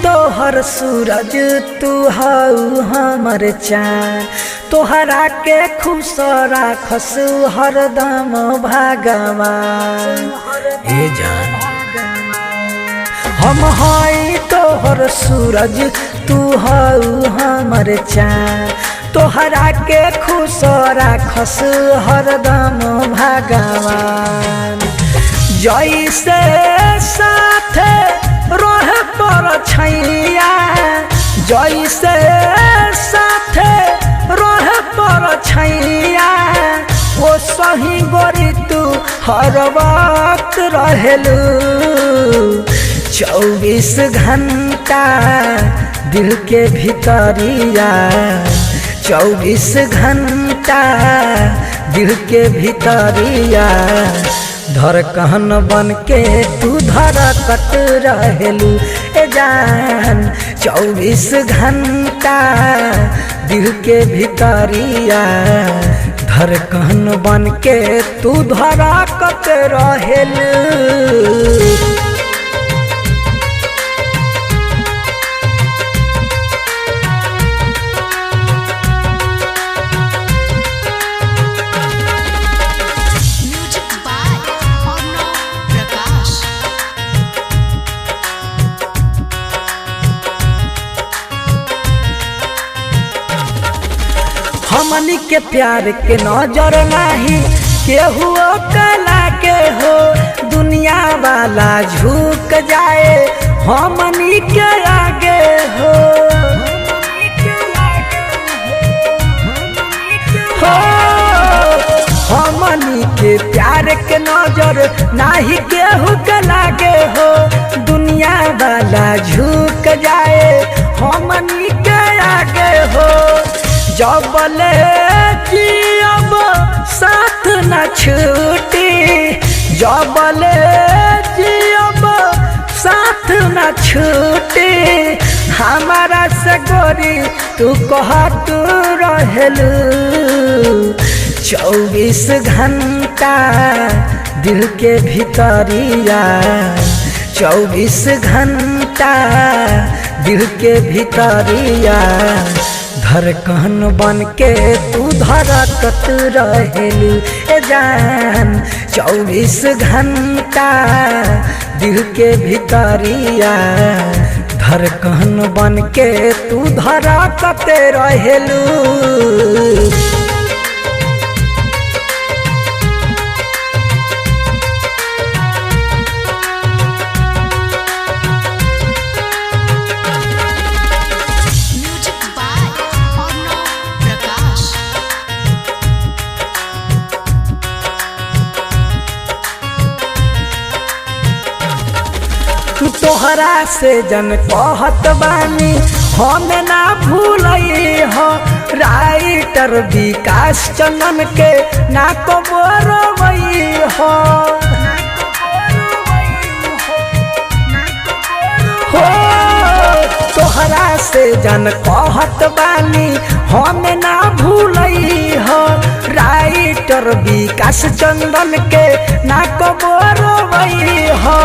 तोहर सूरज तू हऊ हमर चाँद, तोहरा के खुश राखस हरदम भगवान। हे जान हम हई तोहर सूरज तू हऊ हमर चाँद, तोहरा के खुश राखस हरदम भगवान। जैसे साथ रह पर छैया, जैसे साथ रह पर छैया, वो सही गोरी तू हर वक्त रहेलू। 24 घंटा दिल के भीतरिया, 24 घंटा दिल के भीतरिया, धड़कन बन के तू धड़कत रहेलू। ए जान 24 घंटा दिल के भीतरिया, धड़कन बन के तू धड़कत रहेलू। हमनी के प्यार के नजर नहीं केहू कला के हो, दुनिया वाला झुक जाए हमनी के आगे हो। हमनी के प्यार के नजर नहीं केहू के लागे हो, दुनिया वाला झुक जाए हमनी के आगे हो। जबले जियब साथ न छूटी, जबले जियब साथ न छूटी, हमारा से गोरी तू कहत रहेलू। 24 घंटा दिल के भीतरिया, 24 घंटा दिल के भीतरिया, धड़कन बन के तू धड़कत रहेलू। ए जान 24 घंटा दिल के भीतरिया, धड़कन बन के तू धड़कत रहेलू। तोहरा से जन कहत बानी हम ना भूलई हो, राइटर विकास चंदन के ना कबो रोवई हो। तोहरा से जन कहत बानी हम ना भूलई हो, राइटर विकास चंदन के ना कबो रोवई हो।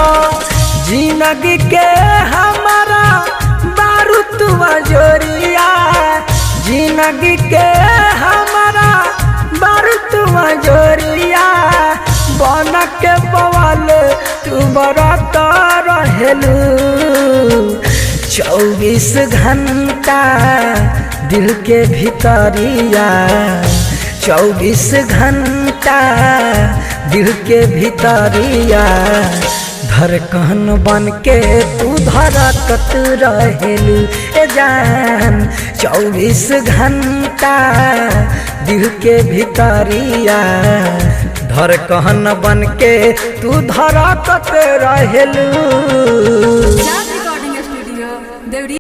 जिंदगी के हमारा बारूद जोरिया, जिंदगी के हमारा बारूद जोरिया, बन के बवाल तू बरत रहेलू। 24 घंटा दिल के भीतरिया, 24 घंटा दिल के भीतरिया, धड़कन बन के तू धड़कत रहेलू। ए जान 24 घंटा दिल के भीतरिया, धड़कन बन के तू धड़कत रहेलू।